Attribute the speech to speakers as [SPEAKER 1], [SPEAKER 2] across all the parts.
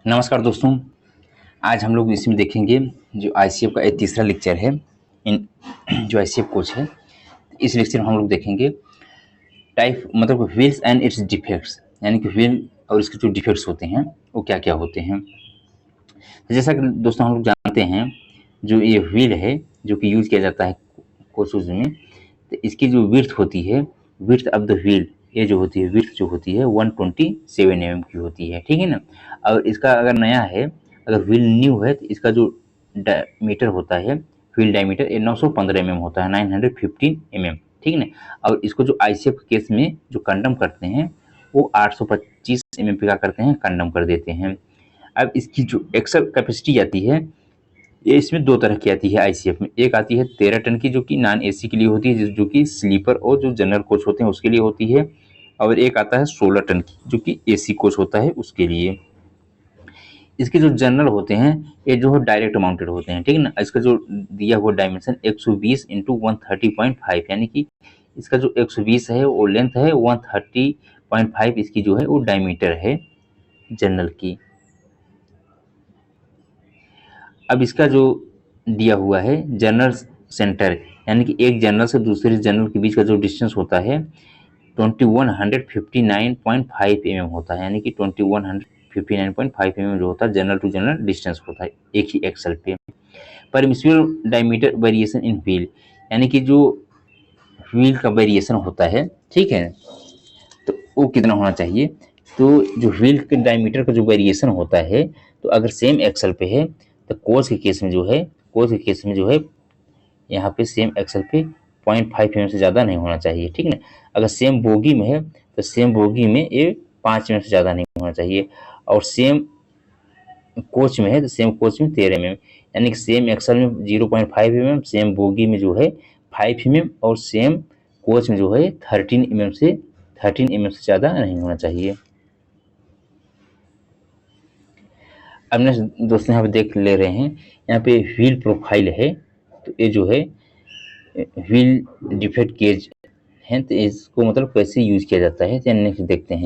[SPEAKER 1] नमस्कार दोस्तों। आज हम लोग इसमें देखेंगे जो आईसीएफ का एक तीसरा लेक्चर है। इन जो आईसीएफ कोच है, इस लेक्चर में हम लोग देखेंगे टाइप मतलब व्हील्स एंड इट्स डिफेक्ट्स, यानी कि व्हील और इसके जो डिफेक्ट्स होते हैं वो क्या क्या होते हैं। तो जैसा कि दोस्तों हम लोग जानते हैं, जो ये व्हील है जो कि यूज़ किया जाता है कोचेज में, तो इसकी जो विड्थ होती है, विड्थ ऑफ द व्हील, ये जो होती है विड्थ जो होती है 127 mm की होती है, ठीक है ना। और इसका अगर नया है, अगर व्हील न्यू है, तो इसका जो डायमीटर होता है, व्हील डायमीटर, ये 915 mm होता है, 915 mm, ठीक है ना। और इसको जो आईसीएफ केस में जो कंडम करते हैं वो 825 mm पे क्या करते हैं, कंडम कर देते हैं। अब इसकी जो एक्सल कैपेसिटी आती है, ये इसमें दो तरह की आती है आईसीएफ में। एक आती है 13 टन की, जो कि नॉन एसी के लिए होती है, जो कि स्लीपर और जो जनरल कोच होते हैं उसके लिए होती है। और एक आता है 16 टन की, जो कि एसी कोच होता है उसके लिए। इसके जो जनरल होते हैं, ये जो है डायरेक्ट माउंटेड होते हैं, ठीक है ना। इसका जो दिया हुआ डायमेंशन 120 इंटू 130.5, यानी कि इसका जो 120 है वो लेंथ है, 130.5 इसकी जो है वो डायमीटर है जनरल की। अब इसका जो दिया हुआ है जनरल सेंटर, यानी कि एक जनरल से दूसरे जनरल के बीच का जो डिस्टेंस होता है 2159.5 mm होता है, यानी कि 2159.5 mm जो होता है जनरल टू जनरल डिस्टेंस होता है एक ही एक्सल पे। Permissible diameter variation in wheel, यानी कि जो व्हील का वेरिएशन होता है, ठीक है, तो वो कितना होना चाहिए। तो जो व्हील के डायमीटर का जो वेरिएशन होता है, तो अगर सेम एक्सल पे है तो कोच के केस में जो है, कोच के केस में जो है यहाँ पे सेम एक्सल पे 0.5 mm से ज़्यादा नहीं होना चाहिए, ठीक है ना। अगर सेम बोगी में है तो सेम बोगी में ये 5 mm से ज़्यादा नहीं होना चाहिए। और सेम कोच में है तो सेम कोच में 13 mm, यानी कि सेम एक्सल में 0.5 mm, सेम बोगी में जो है 5 mm, और सेम कोच में जो है 13 mm से ज़्यादा नहीं होना चाहिए। अब नेक्स्ट दोस्तों यहाँ पे देख ले रहे हैं, यहाँ पे व्हील प्रोफाइल है, तो ये जो है व्हील डिफेक्ट गेज है, तो इसको मतलब कैसे यूज किया जाता है, तो नेक्स्ट देखते हैं।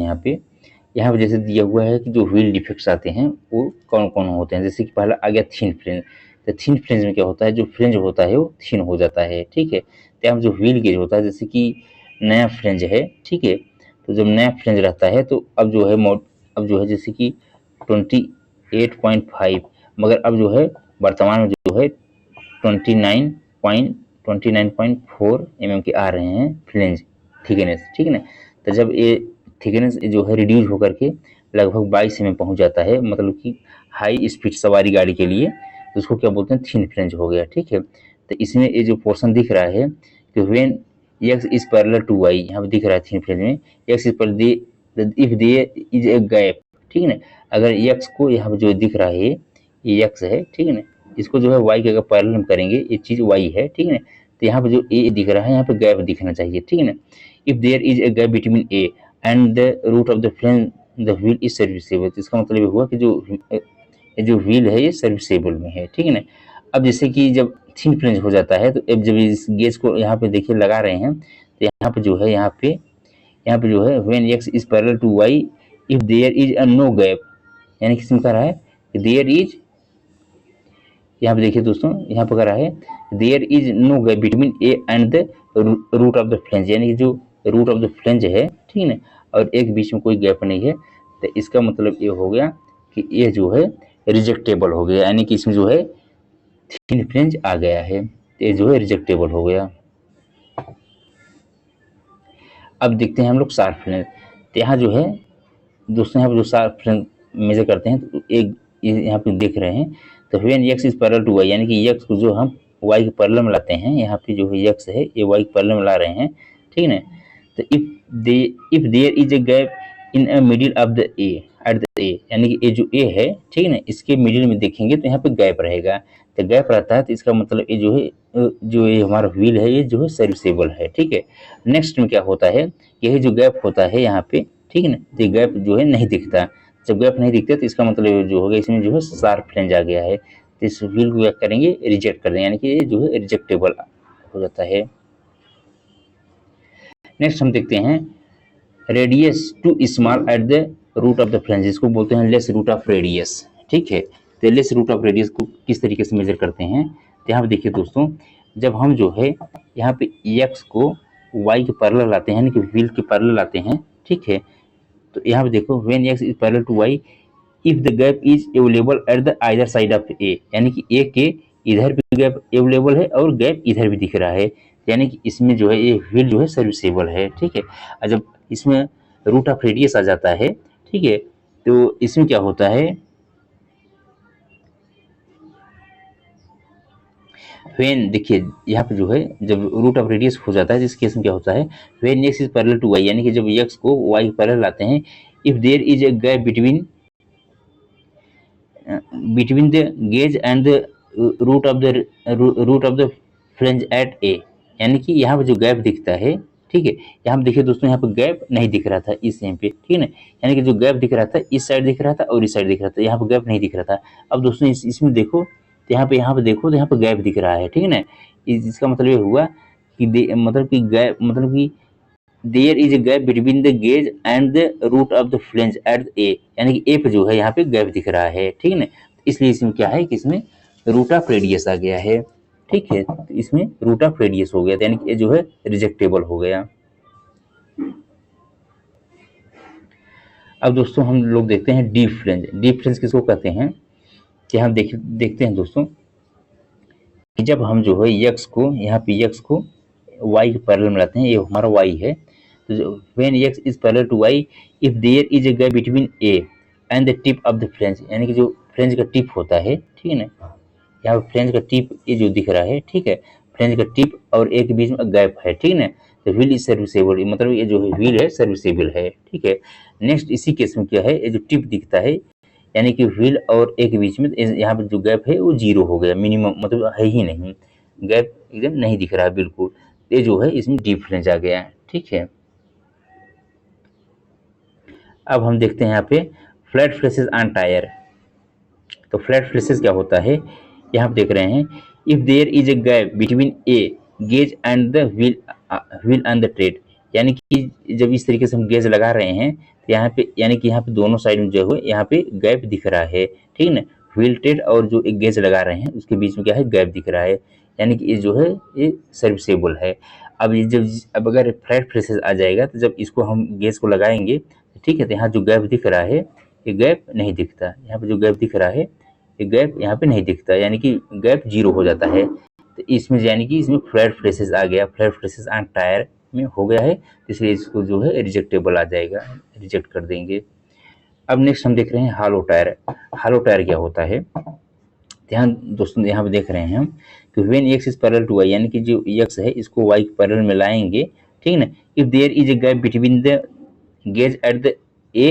[SPEAKER 1] यहाँ पे जैसे दिया हुआ है कि जो व्हील डिफेक्ट्स आते हैं वो कौन कौन होते हैं। जैसे कि पहला आ गया थिन फ्रिंज, तो थिन फ्रिंज में क्या होता है, जो फ्रिंज होता है वो थिन हो जाता है, ठीक है। तो यहाँ जो व्हील गेज होता है, जैसे कि नया फ्रिंज है, ठीक है, तो जब नया फ्रिंज रहता है तो अब जो है अब जो है जैसे कि 28.5, मगर अब जो है वर्तमान में जो है 29.4 mm के आ रहे हैं फ्लेंज थिकनेस, ठीक है ना। तो जब ये थिकनेस जो है रिड्यूस होकर के लगभग 22 mm पहुंच जाता है, मतलब कि हाई स्पीड सवारी गाड़ी के लिए, तो उसको क्या बोलते हैं, थिन फ्लेंज हो गया, ठीक है। तो इसमें ये जो पोर्शन दिख रहा है कि when x is parallel to y, यहाँ पे दिख रहा है थिन फ्लेंज में x is parallel if there is a gap, ठीक है ना। अगर x को यहाँ पे जो दिख रहा है ये x है, ठीक है ना, इसको जो है y के अगर पैरेलल करेंगे, ये चीज y है, ठीक है ना। तो यहाँ पे जो a दिख रहा है, यहाँ पे गैप दिखना चाहिए, ठीक है ना। If there is a gap between a and the root of the flange the wheel is serviceable, तो इसका मतलब ये हुआ कि जो व्हील है ये सर्विसेबल में है, ठीक है ना। अब जैसे कि जब थिन फ्लेंज हो जाता है, तो अब जब इस गेज को यहाँ पे देखिए लगा रहे हैं, तो यहाँ पे जो है यहाँ पे जो है when x is parallel to y if there is a no gap, यानी कि इसमें कह रहा है देयर इज, यहाँ पे देखिए दोस्तों, यहाँ पे कह रहा है there is no gap between A and the root of the flange, यानी कि जो रूट ऑफ द फ्लेंज है, ठीक है ना, और एक बीच में कोई गैप नहीं है, तो इसका मतलब ये हो गया कि ये जो है रिजेक्टेबल हो गया, यानी कि इसमें जो है थिन फ्लेंज आ गया है, तो ये जो है रिजेक्टेबल हो गया। अब देखते हैं हम लोग शार्प फ्लेंज। तो यहाँ जो है दोस्तों, यहाँ पे जो शार्प फ्लेंज मेजर करते हैं, तो एक यहाँ पे देख रहे हैं, तो when x is parallel to y, यानी कि x को जो हम y के पैरेलल में लाते हैं, यहाँ पे जो है x है ये y के पैरेलल में ला रहे हैं, ठीक है ना। तो if there is a gap in a middle of the A at the A, यानी कि ये जो a है, ठीक है ना, इसके मिडिल में देखेंगे तो यहाँ पे गैप रहेगा, तो गैप रहता है, तो इसका मतलब ये जो है जो ये हमारा व्हील है ये जो है सर्विसेबल है, ठीक है। नेक्स्ट में क्या होता है, यही जो गैप होता है यहाँ पे, ठीक है ना, तो ये गैप जो है नहीं दिखता। जब गैप नहीं दिखता तो इसका मतलब जो हो गया, इसमें जो है शार्प फ्लेंज आ गया है, तो इस व्हील को क्या करेंगे, रिजेक्ट कर देंगे, यानी कि ये जो है रिजेक्टेबल हो जाता है। नेक्स्ट हम देखते हैं radius too small at the root of the flange, इसको बोलते हैं लेस रूट ऑफ रेडियस। ठीक है, तो लेस रूट ऑफ रेडियस को किस तरीके से मेजर करते हैं, तो यहाँ पे देखिए दोस्तों, जब हम जो है यहाँ पे एक्स को वाई के पैरेलल लाते हैं, यानी कि व्हील के पैरेलल लाते हैं। ठीक है, तो यहाँ पे देखो when X is parallel to Y if the gap is available at the either side of A, यानी कि ए के इधर भी गैप अवेलेबल है और गैप इधर भी दिख रहा है, यानी कि इसमें जो है ये व्हील जो है सर्विसेबल है। ठीक है, और जब इसमें रूट ऑफ रेडियस आ जाता है, ठीक है, तो इसमें क्या होता है, व्हेन देखिए यहाँ पे जो है जब रूट ऑफ रेडियस हो जाता है, इस केस में क्या होता है, when X is parallel to Y, यानी कि जब एक्स को वाई पैरेलल लाते हैं, if there is a gap between between the gauge and the root of the flange at A, यानी कि यहाँ पे जो गैप दिखता है, ठीक है, यहाँ पे देखिए दोस्तों, यहाँ पे गैप नहीं दिख रहा था इस एम पे, ठीक है ना, यानी कि जो गैप दिख रहा था इस साइड दिख रहा था और इस साइड दिख रहा था, यहाँ पे गैप नहीं दिख रहा था। अब दोस्तों इसमें देखो, तो यहाँ पे देखो तो यहाँ पे गैप दिख रहा है, ठीक है ना, इसका मतलब ये हुआ कि मतलब कि गैप मतलब कि there is a gap between the gauge and the root of the flange at A, यानी कि ए पे जो है यहाँ पे गैप दिख रहा है, ठीक है ना, इसलिए इसमें क्या है कि इसमें रूट ऑफ रेडियस आ गया है। ठीक है, तो इसमें रूट ऑफ रेडियस हो गया, यानी कि ये जो है रिजेक्टेबल हो गया। अब दोस्तों हम लोग देखते हैं डीप फ्लेंज। डीप फ्लेंज किसको कहते हैं, कि हम देखते हैं दोस्तों कि जब हम जो है यक्स को यहाँ पे यक्स को वाई के पैरेलल में लाते हैं, ये हमारा वाई है, तो when X is parallel to Y if there is a gap between A and the tip of the flange, यानी कि जो फ्लेंज का टिप होता है, ठीक है ना, यहाँ पे फ्लेंज का टिप ये जो दिख रहा है, ठीक है, फ्लेंज का टिप और ए के बीच में गैप है, ठीक है ना, तो व्हील इज सर्विसेबल, मतलब ये जो व्हील है सर्विसेबल है। ठीक है, नेक्स्ट इसी केस में क्या है, ये जो टिप दिखता है, यानी कि व्हील और ए के बीच में यहाँ पे जो गैप है वो जीरो हो गया, मिनिमम मतलब है ही नहीं, गैप एकदम नहीं दिख रहा है बिल्कुल, ये जो है इसमें डीप फ्लेंज आ गया है। ठीक है, अब हम देखते हैं यहाँ पे फ्लैट फ्लेसेस ऑन टायर। तो फ्लैट फ्लेसेस क्या होता है, यहाँ पे देख रहे हैं, if there is a gap between a gauge and the wheel and the tread, यानी कि जब इस तरीके से हम गेज लगा रहे हैं, तो यहाँ पे यानी कि यहाँ पे दोनों साइड में जो है यहाँ पे गैप दिख रहा है, ठीक है ना, व्हील ट्रेड और जो एक गेज लगा रहे हैं उसके बीच में क्या है, गैप दिख रहा है, यानी कि ये जो है ये सर्विसेबल है। अब ये जब अब अगर फ्लैट फ्लेसेस आ जाएगा, तो जब इसको हम गेज को लगाएंगे, ठीक है, तो यहाँ जो गैप दिख रहा है ये गैप नहीं दिखता, यहाँ पे जो गैप दिख रहा है ये गैप यहाँ पे नहीं दिखता, यानी कि गैप जीरो हो जाता है। तो इसमें यानी कि इसमें फ्लैट फ्लेसेस आ गया, फ्लैट फ्लेसेस ऑन टायर में हो गया है, इसलिए इसको जो है रिजेक्टेबल आ जाएगा, रिजेक्ट कर देंगे। अब नेक्स्ट हम देख रहे हैं हालो टायर। हालो टायर क्या होता है, ध्यान दोस्तों यहाँ पे देख रहे हैं हम कि when X is parallel to Y, यानी कि जो एक्स है इसको वाई के पैरेलल में लाएंगे, ठीक है ना, if there is a gap between the gauge at the A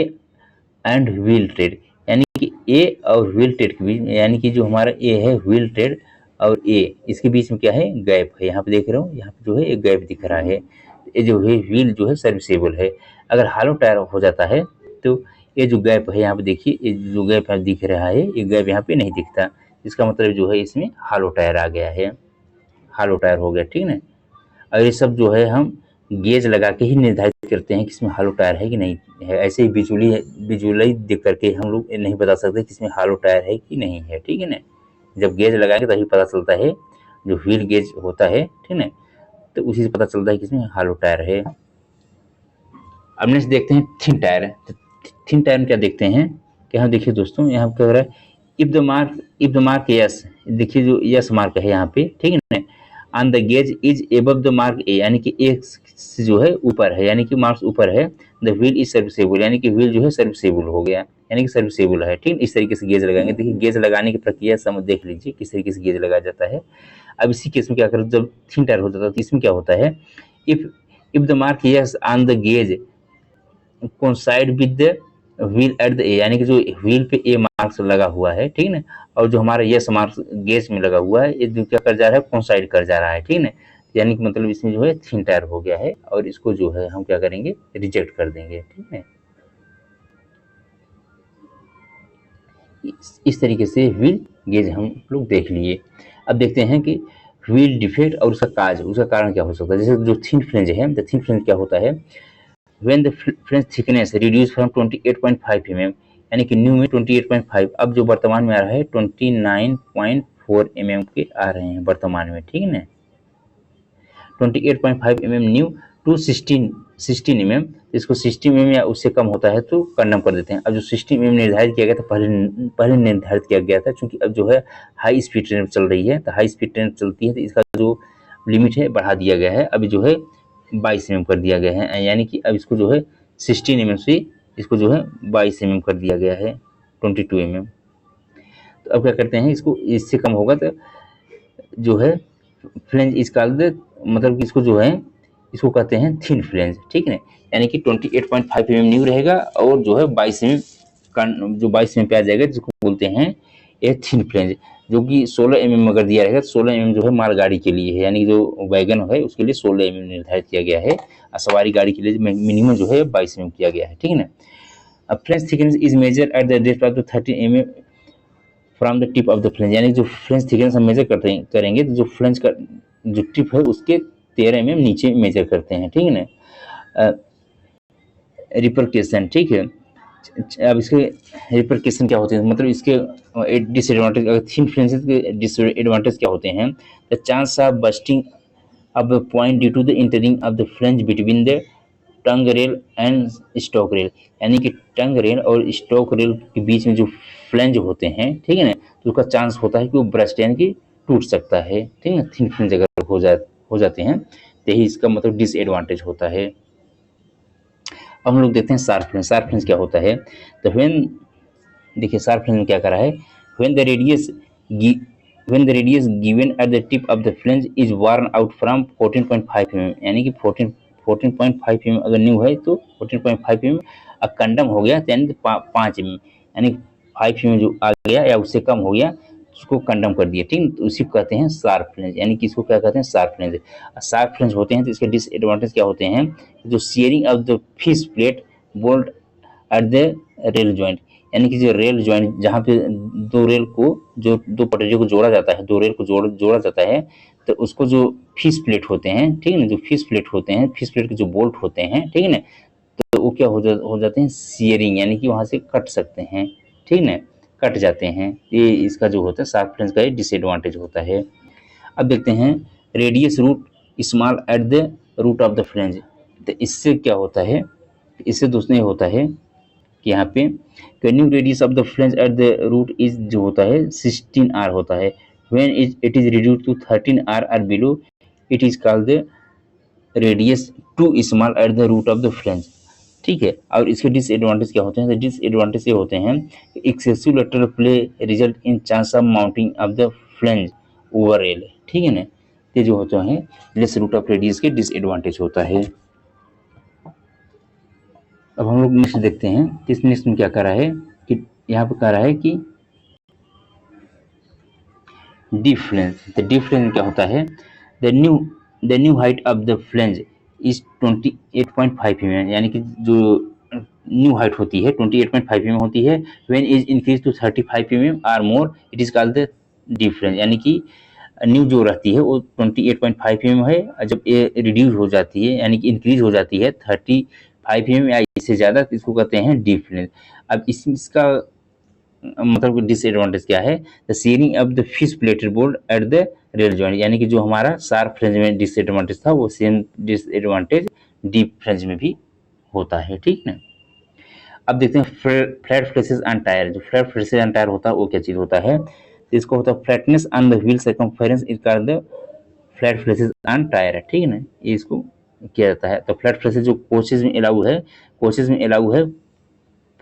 [SPEAKER 1] and wheel tread, यानी कि ए और व्हील ट्रेड के बीच में, यानी कि जो हमारा ए है व्हील ट्रेड और ए इसके बीच में क्या है, गैप है, यहाँ पे देख रहे हो यहाँ पे जो है एक गैप दिख रहा है, ये जो है व्हील जो है सर्विसेबल है। अगर हालो टायर हो जाता है तो ये जो गैप है यहाँ पे देखिए, ये जो गैप दिख रहा है ये गैप यहाँ पे नहीं दिखता, इसका मतलब जो है इसमें हालो टायर आ गया है, हालो टायर हो गया, ठीक है ना। और ये सब जो है हम गेज लगा के ही निर्धारित करते हैं कि इसमें हालो टायर है कि नहीं है, ऐसे ही विजुअली देख करके हम लोग नहीं बता सकते कि इसमें हालो टायर है कि नहीं है, ठीक है ना, जब गेज लगाएंगे तभी पता चलता है, जो व्हील गेज होता है, ठीक है, तो उसी से पता चलता है कि इसमें हालो टायर है। अब नेक्स्ट देखते हैं थिन टायर। तो थिन टायर में क्या देखते हैं कि हम देखिए दोस्तों यहाँ पे कह रहा है इफ द मार्क यस, देखिए जो यस मार्क है यहाँ पे, ठीक है ना, on the gauge is above the mark A, यानी कि ए से जो है ऊपर है, यानी कि मार्क्स ऊपर है, द व्हील इज सर्विसेबल, यानी कि व्हील जो है सर्विसेबल हो गया, यानी कि सर्विसेबल है, ठीक है, इस तरीके से गेज लगाएंगे। देखिए गेज लगाने की प्रक्रिया समझ देख लीजिए किस तरीके से गेज लगाया जाता है। अब इसी केस में क्या करें, जब थिन टायर हो जाता है तो इसमें क्या होता है, if if the mark yes on the gauge coincide with the wheel eight the A, यानी कि जो व्हील पे ए मार्क्स लगा हुआ है, ठीक है ना, और जो हमारा यस मार्क्स गेज में लगा हुआ है ये जो क्या कर जा रहा है, कोइंसाइड कर जा रहा है, ठीक है ना, यानी कि मतलब इसमें जो है थिन टायर हो गया है और इसको जो है हम क्या करेंगे, रिजेक्ट कर देंगे, ठीक है। इस तरीके से व्हील गेज हम लोग देख लिए। अब देखते हैं कि व्हील डिफेक्ट और उसका कारण क्या हो सकता है। जैसे जो थिन फ्लेंज है, तो थिन फ्लेंज क्या होता है, when the flange thickness reduce from 28.5 mm, यानी कि न्यू में 28.5, अब जो वर्तमान में आ रहा है 29.4 mm के आ रहे हैं वर्तमान में, ठीक है ना। 28.5 mm न्यू टू 16 mm, इसको 60 mm या उससे कम होता है तो कंडम कर देते हैं। अब जो 60 mm निर्धारित किया गया था, पहले निर्धारित किया गया था, क्योंकि अब जो है हाई स्पीड ट्रेन चल रही है, तो हाई स्पीड ट्रेन चलती है तो इसका जो लिमिट है बढ़ा दिया गया है, अभी जो है 22 mm कर दिया गया है, यानी कि अब इसको जो है 16 mm से इसको जो है 22 mm कर दिया गया है, 22 mm। तो अब क्या करते हैं, इसको इससे कम होगा तो जो है फ्लेंज इज कॉल्ड, मतलब कि इसको जो है इसको कहते हैं थिन फ्लेंज, ठीक है ना। यानी कि 28.5 mm न्यू रहेगा और जो है 22 mm का जो 22 mm पे आ जाएगा, जिसको बोलते हैं ये थिन फ्लेंज, जो कि 16 mm अगर दिया रहेगा तो 16 mm जो है मालगाड़ी के लिए है, यानी कि जो वैगन है उसके लिए 16 mm निर्धारित किया गया है, और सवारी गाड़ी के लिए मिनिमम जो है 22 mm किया गया है, ठीक है ना। अब flange thickness is measure at the depth of the 30 mm from the tip of the flange, यानी जो फ्लेंज थिकनेस हम मेजर करेंगे तो जो फ्लेंज का जो टिप है उसके 13 mm नीचे मेजर करते हैं, ठीक है ना। रिपरकेशन, ठीक है। अब इसके रिपरकेशन क्या होते हैं, मतलब इसके डिसएडवांटेज, अगर थिन फ्लेंसेस के डिसएडवांटेज क्या होते हैं, the chance of busting of the point due to the entering of the flange between the tongue rail and stock rail, यानी कि टंग रेल और स्टॉक रेल के बीच में जो फ्लेंज होते हैं, ठीक है ना, तो उसका चांस होता है कि वो ब्रस्ट यानी कि टूट सकता है, ठीक है ना, थिन फ्लेंज अगर हो जाते हैं तो यही इसका मतलब डिसएडवांटेज होता है। अब हम लोग देखते हैं शार्प फ्लेंज। शार्प फ्लेंज क्या होता है, तो व्हेन, देखिए शार्प फ्लेंज में क्या करा है, when the radius when the radius given at the tip of the flange is worn out from 14.5 mm, यानी कि 14.5 mm अगर न्यू है तो 14.5 mm अब कंडम हो गया, यानी 5 mm, यानी 5 mm जो आ गया या उससे कम हो गया उसको कंडम कर दिया, ठीक है, तो उसी को कहते हैं शार्प फ्लेंज, यानी कि इसको क्या कहते हैं शार्प फ्लेंज। शार्प फ्लेंज होते हैं तो इसके डिसएडवांटेज क्या होते हैं, जो sharing of the fish plate bolt at the rail joint, यानी कि जो रेल जॉइंट जहाँ पे दो रेल को, जो दो पटरियों को जोड़ा जाता है, दो रेल को जोड़ा जाता है, तो उसको जो फिश प्लेट होते हैं, ठीक है ना, जो फिश प्लेट होते हैं, फिश प्लेट के जो बोल्ट होते हैं, ठीक है ना, तो वो क्या हो जाते हैं सियरिंग, यानी कि वहाँ से कट सकते हैं, ठीक है ना, कट जाते हैं। ये इसका जो होता है शार्प फ्लेंज का ये डिसएडवांटेज होता है। अब देखते हैं radius root small at the root of the flange, तो इससे क्या होता है, इससे दोस्तों ये होता है कि यहाँ पे corning radius of the flange at the root is जो होता है 16 आर होता है, when it is reduce to 13 R or below it is called the radius too small at the root of the flange, ठीक है। और इसके disadvantage क्या होते हैं, तो डिसएडवांटेज ये होते हैं कि excessive lateral play result in chance of mounting of the flange over rail, ठीक है ना, ये जो होते हैं लेस रूट ऑफ रेडियस के डिसएडवांटेज होता है। अब हम लोग नेक्स्ट देखते हैं कि इस नेक्स्ट में क्या करा है, कि यहाँ पे कह रहा है कि डीप फ्लेंज, तो डीप फ्लेंज में क्या होता है, the new height of the flange is 28.5 mm, यानी कि जो न्यू हाइट होती है 28.5 mm होती है, when is increase to 35 mm or more it is called the deep flange, यानी कि न्यू जो रहती है वो 28.5 mm है, और जब ये रिड्यूस हो जाती है यानी कि इंक्रीज हो जाती है 35 mm या इससे ज़्यादा, तो इसको कहते हैं डीप फ्लेंज। अब इसका मतलब डिसएडवांटेज क्या है, the shearing of the fish plated bolt at the rail joint, यानी कि जो हमारा शार्प फ्लेंज में डिसएडवांटेज था वो सेम डिसएडवांटेज डीप फ्लेंज में भी होता है, ठीक ना। अब देखते हैं फ्लैट फ्लेसेस एंड टायर, जो फ्लैट फ्लेसेस एंड टायर होता है वो क्या चीज़ होता है, तो इसको होता है flatness on the wheel circumference is called the flat places and tyre है, ठीक है ना, ये इसको किया जाता है। तो फ्लैट फ्लेसेस जो कोचेज में अलाउ है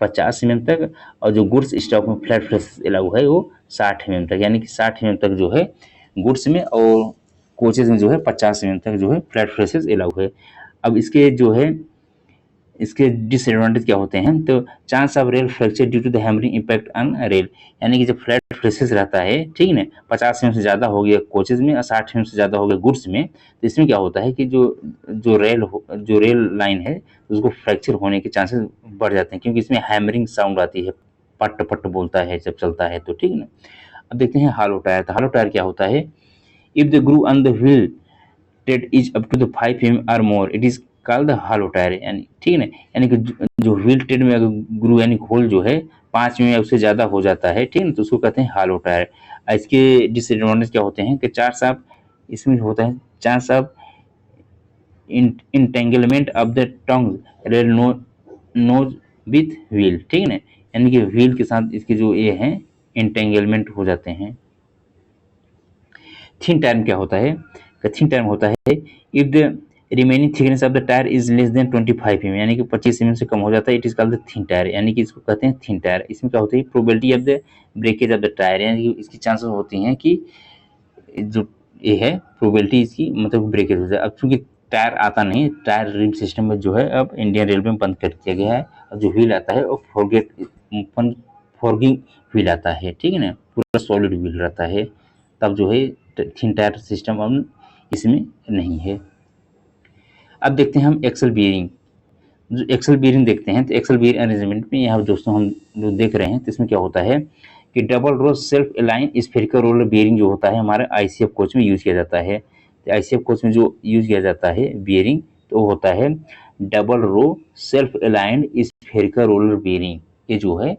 [SPEAKER 1] 50 mm तक, और जो गुड्स स्टॉक में फ्लैट फ्लेसेस अलाउ है वो 60 mm तक, यानी कि 60 mm तक जो है गुड्स में, और कोचेज में जो है 50 mm तक जो है फ्लैट फ्लेसेस अलाउ है। अब इसके जो है इसके डिसएडवांटेज क्या होते हैं, तो chance of rail fracture due to the hammering impact on rail, यानी कि जब फ्लैट फ्लेसेस रहता है, ठीक है ना, 50 mm से ज़्यादा हो गया कोचेज में और 60 mm से ज़्यादा हो गया गुड्स में, तो इसमें क्या होता है कि जो रेल लाइन है उसको फ्रैक्चर होने के चांसेस बढ़ जाते हैं, क्योंकि इसमें हैमरिंग साउंड आती है, पट पट बोलता है जब चलता है तो, ठीक है ना। अब देखते हैं हॉलो टायर, तो हॉलो टायर क्या होता है, if the groove on the wheel टेड is up to the 5 mm or more it is called hollow tyre, यानी ठीक है ना, यानी कि जो व्हील टेड में अगर ग्रू यानी होल जो है 5 में या उससे ज़्यादा हो जाता है, ठीक है ना, तो उसको कहते हैं हॉलो टायर। इसके डिसएडवांटेज क्या होते हैं कि चांस ऑफ इसमें होता है chance of entanglement of the tongue rail nose with wheel, ठीक है ना, यानी कि व्हील के साथ इसके जो ये हैं इंटेंगलमेंट हो जाते हैं। थिन टायर में क्या होता है, थिन टायर में होता है if the remaining thickness of the tyre is less than 25 mm, यानी कि 25 mm से कम हो जाता है, it is called the thin tyre, यानी कि इसको कहते हैं थिन टायर। इसमें क्या होता है, probability of the breakage of the tyre, यानी कि इसकी चांसेस होती हैं कि जो ये है प्रोबेबिलिटी इसकी मतलब ब्रेकेज हो जाए। अब चूंकि टायर आता नहीं, टायर रिम सिस्टम में जो है अब इंडियन रेलवे में बंद कर दिया गया है। अब जो व्हील आता है वो फॉरगिंग व्हील आता है, ठीक है ना, पूरा सॉलिड व्हील रहता है, तब जो है थिन टायर सिस्टम अब इसमें नहीं है। अब देखते हैं हम एक्सल बियरिंग, जो एक्सल बियरिंग देखते हैं, तो एक्सल बियरिंग अरेंजमेंट में यहाँ दोस्तों हम जो देख रहे हैं, तो इसमें क्या होता है कि double row self align spherical roller bearing जो होता है हमारे आईसीएफ कोच में यूज किया जाता है। तो आईसीएफ कोच में जो यूज किया जाता है बियरिंग, तो वो होता है double row self aligned spherical roller bearing. ये जो है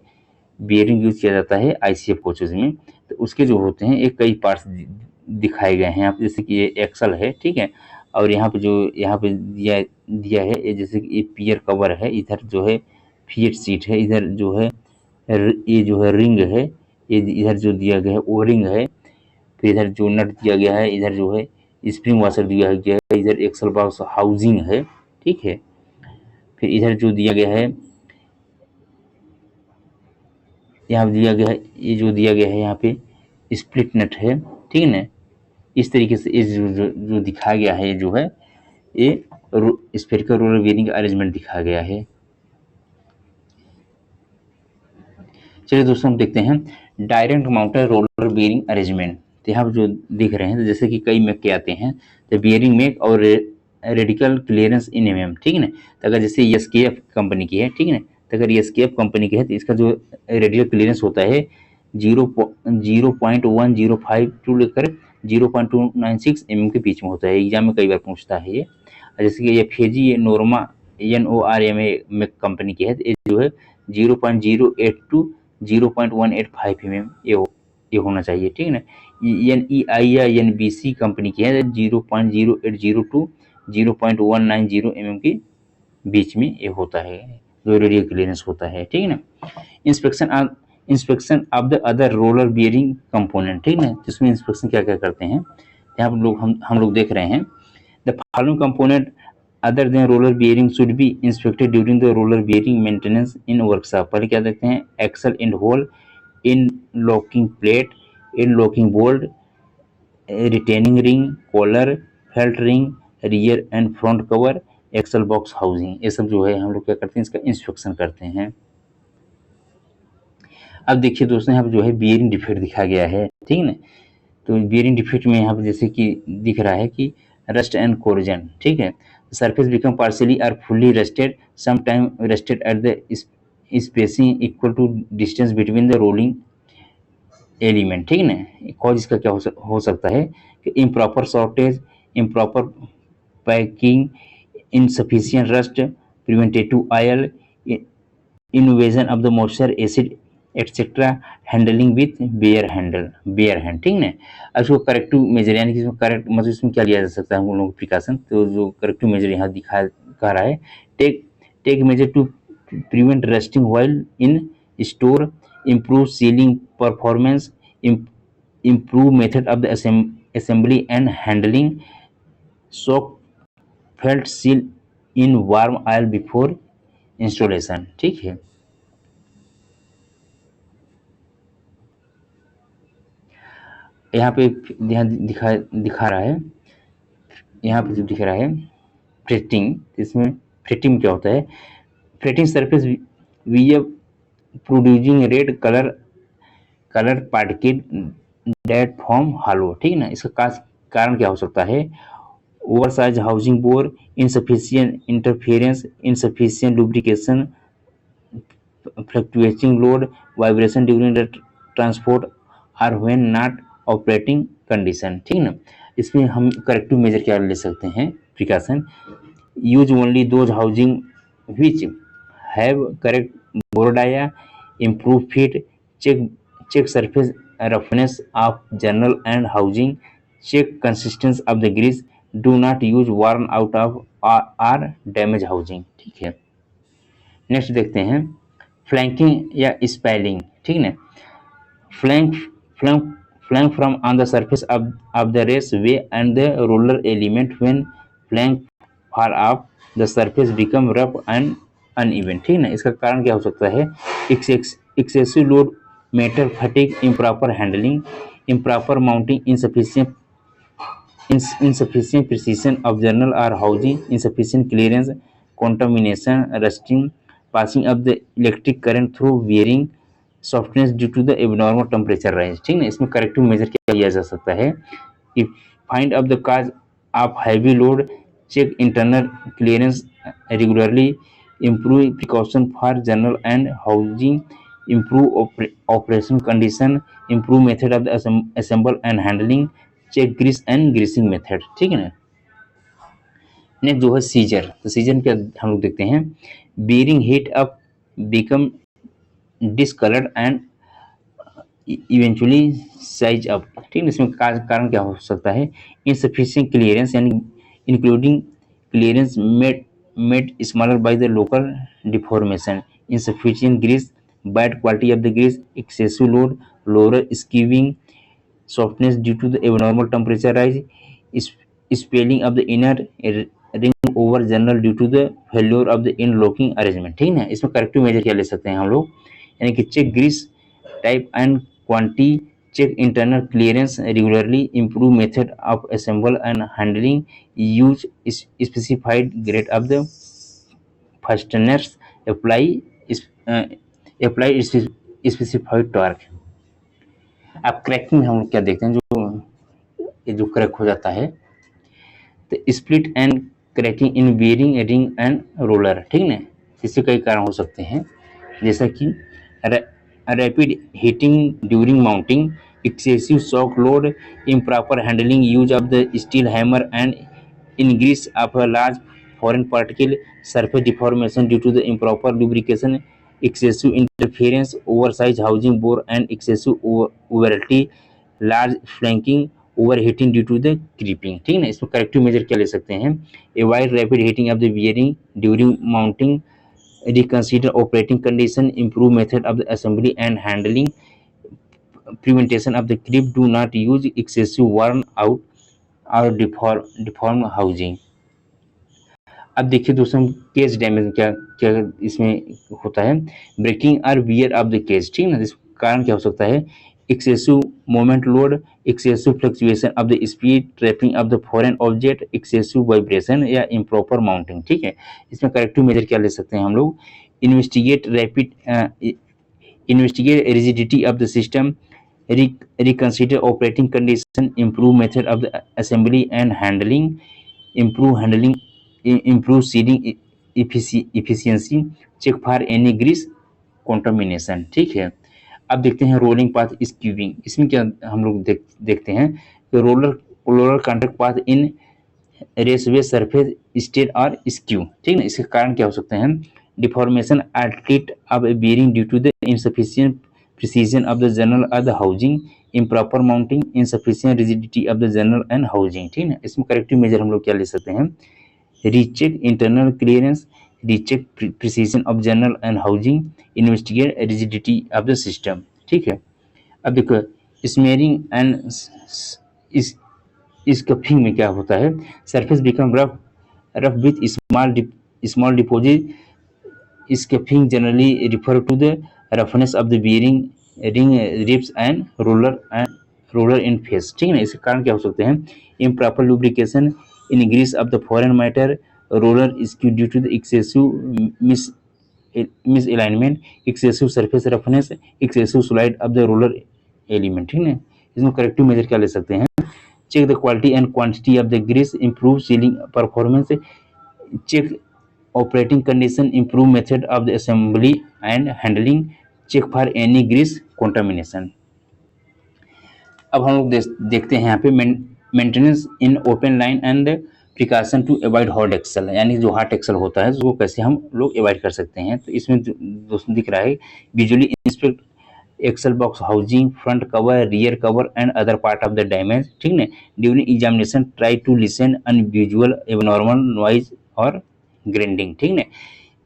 [SPEAKER 1] बियरिंग यूज किया जाता है आईसीएफ कोचेज में। तो उसके जो होते हैं एक कई पार्ट्स दिखाए गए हैं यहाँ पे, जैसे कि ये एक्सल है, ठीक है, और यहाँ पे जो यहाँ पे दिया दिया है ये, जैसे कि ये पियर कवर है, इधर जो है फीट सीट है, इधर जो है ये जो है रिंग है, ये इधर जो दिया गया है ओ रिंग है, फिर इधर जो नट दिया गया है, इधर जो है स्प्रिंग वाशर दिया गया है, इधर एक्सल बॉक्स हाउसिंग है, ठीक है, फिर इधर जो दिया गया है, यहाँ दिया गया है, ये जो दिया गया है यहाँ पे स्प्लिट नट है, ठीक है ना। इस तरीके से इस जो दिखाया गया है जो है ये स्फेरिकल रोलर बियरिंग का अरेंजमेंट दिखाया गया है। चलिए दोस्तों हम देखते हैं direct mounted roller bearing arrangement. तो यहाँ पर जो दिख रहे हैं, तो जैसे कि कई मेक के आते हैं, तो बियरिंग मेक और रेडिकल क्लियरेंस इन एम, ठीक है ना। तो अगर जैसे एसकेएफ कंपनी की है, ठीक है ना, तो अगर एसकेएफ कंपनी की है तो इसका जो रेडिकल क्लियरेंस होता है 0.105 टू लेकर 0.296 mm के बीच में होता है। एग्जाम में कई बार पूछता है ये। जैसे कि ये फेजी ये नोरमा NORMA में कंपनी की है, तो ये जो है 0.082 टू 0.185 mm ये होना चाहिए, ठीक है ना। NEI या NBC कंपनी की है, 0.0802 टू 0.190 mm के बीच में ये होता है, जो रेडियल क्लियरेंस होता है, ठीक है ना। Inspection of the other roller bearing component, ठीक है ना, जिसमें इंस्पेक्शन क्या क्या करते हैं, यहाँ पर लोग हम लोग देख रहे हैं। The following component other than roller bearing should be inspected during the roller bearing maintenance in workshop. पहले क्या देखते हैं, axle end hole, in locking plate, in locking bolt, retaining ring, collar, felt ring, rear and front cover, axle box housing, ये सब जो है हम लोग क्या करते हैं, इसका इंस्पेक्शन करते हैं। अब देखिए दोस्तों यहाँ पे जो है बियरिंग डिफेक्ट दिखाया गया है, ठीक है ना। तो बियरिंग डिफेक्ट में यहाँ पे जैसे कि दिख रहा है कि रस्ट एंड कोरोजन, ठीक है, surface become partially or fully rusted, some time rusted at the spacing equal to distance between the rolling element, ठीक है ना। कॉज इसका क्या हो सकता है कि improper shortage, improper packing, insufficient rust, preventative oil, invasion of the moisture acid etcetera, handling with bare hand, ठीक है। अब इसको करेक्टिव मेजर, यानी कि इसमें करेक्ट मतलब इसमें क्या लिया जा सकता है हम लोगों को प्रिकॉशन, तो जो करेक्टिव मेजर यहाँ कह रहा है, take measure to prevent rusting while in store, improve sealing performance, improve method of the assembly and handling, soak felt seal in warm oil before installation, ठीक है। यहाँ पे ध्यान दिखा रहा है, यहाँ पे जो दिख रहा है फ्रेटिंग, इसमें फ्रेटिंग क्या होता है, fretting surface we producing red colour particle that form hollow, ठीक है ना। इसका कारण क्या हो सकता है, over size housing bore, insufficient interference, insufficient lubrication, fluctuating load, vibration during the transport or when not operating condition, ठीक है ना। इसमें हम करेक्टिव मेजर क्या ले सकते हैं precaution, use only those housing which have correct board आया, improve fit, check surface roughness of journal and housing, check consistence of the grease, do not use worn out of or damage housing. ठीक है, next देखते हैं flanking या spelling. ठीक है, flank flank flank from on the surface of the raceway and the roller element when flank far off the surface become rough and uneven। ठीक है ना, इसका कारण क्या हो सकता है? Excessive load, metal fatigue, improper handling, improper mounting, insufficient precision of journal or housing, insufficient clearance, contamination, rusting, passing of the electric current through wearing, softness due to the abnormal temperature rise। ठीक है, इसमें corrective major क्या किया जा सकता है? If find out the cause of heavy load, check internal clearance regularly, improve precaution for journal and housing, improve operation condition, improve method of the assemble and handling, check grease and greasing method. ठीक है ना, next जो है scissor, तो scissor क्या हम लोग देखते हैं? Bearing heat up become discoloured and eventually size up. ठीक है, इसमें कारण क्या हो सकता है? इनसफिशिएंट क्लियरेंस यानी including clearance made smaller by the local deformation, insufficient grease, bad quality of the grease, excessive load, lower skewing, softness due to the abnormal temperature rise, spelling of the inner ring over journal due to the failure of the in locking arrangement। ठीक है ना, इसमें corrective major क्या ले सकते हैं हम लोग? यानी कि check grease type and quantity, check internal clearance regularly, improve method of assemble and handling, use specified grade of the fasteners, apply specified torque. अब क्रैकिंग में हम लोग क्या देखते हैं? जो क्रैक हो जाता है, तो split and cracking in bearing ring and roller. ठीक है ना, इससे कई कारण हो सकते हैं, जैसा कि rapid heating during mounting, excessive shock load, improper handling, use of the steel hammer and ingress of a large foreign particle, surface deformation due to the improper lubrication, excessive interference, oversized housing bore and excessive overlty, large flanking, overheating due to the creeping। ठीक है ना, इसमें corrective major क्या ले सकते हैं? Avoid rapid heating of the bearing during mounting, reconsider operating condition, improve method of the assembly and handling, prevention of the creep, do not use excessive worn out or deform housing। अब देखिए दोस्तों, cage damage क्या क्या इसमें होता है? Breaking और wear off the cage. ठीक है ना, इसका कारण क्या हो सकता है? Excessive moment load, excessive fluctuation of the speed, trapping of the foreign object, excessive vibration या इम्प्रॉपर माउंटिंग। ठीक है, इसमें करेक्टिव मेजर क्या ले सकते हैं हम लोग? Investigate rigidity of the system, reconsider operating condition, improve method of the assembly and handling, improve seeding efficiency, check for any grease contamination। ठीक है, अब देखते हैं रोलिंग पाथ स्क्यूविंग। इसमें क्या हम लोग देखते हैं कि roller contact path in raceway surface state और स्क्यू। ठीक है, इसके कारण क्या हो सकते हैं? Deformation at least of a bearing due to the insufficient precision of the journal और the housing, improper mounting, insufficient rigidity of the journal and housing. ठीक है, इसमें करेक्टिव मेजर हम लोग क्या ले सकते हैं? recheck internal clearance, recheck precision of journal and housing, investigate rigidity of the system। ठीक है, अब देखो स्मेयरिंग एंड स्कफिंग में क्या होता है? Surface become rough with small deposit, scuffing generally refer to the roughness of the bearing ring ribs and roller in face. ठीक है ना, इसके कारण क्या हो सकते हैं? Improper lubrication, increase of the foreign matter, roller skew due to the excessive misalignment, excessive surface roughness, excessive slide of the roller element। ठीक है, इसमें करेक्टिव मेजर क्या ले सकते हैं? Check the quality and quantity of the grease, improve sealing performance, check operating condition, improve method of the assembly and handling, check for any grease contamination. अब हम लोग देखते हैं यहाँ पे maintenance in open line and precaution to avoid hot axle, यानी जो hot axle होता है उसको कैसे हम लोग अवॉइड कर सकते हैं। तो इसमें दोस्तों दिख रहा है, visually inspect axle box housing, front cover, rear cover and other part of the damage, ठीक है। During examination try to listen unusual abnormal noise और ग्राइंडिंग, ठीक है।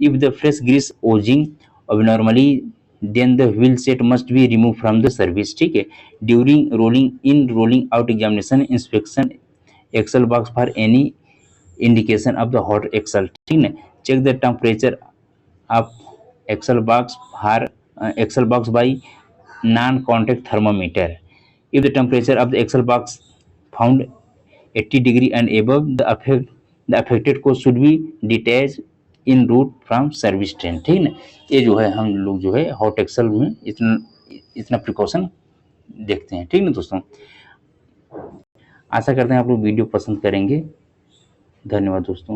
[SPEAKER 1] If the fresh grease oozing abnormally, then the wheel set must be removed from the service, ठीक है। During rolling out examination inspection axle box for any indication of the hot axle, ठीक है। Check the temperature of axle box by non contact thermometer. If the temperature of the axle box found 80 degree and above, the affected को should be detach in route from service train, ठीक है ना। ये जो है हम लोग जो है हॉट एक्सल में इतना प्रिकॉशन देखते हैं, ठीक है ना दोस्तों। आशा करते हैं आप लोग वीडियो पसंद करेंगे। धन्यवाद दोस्तों।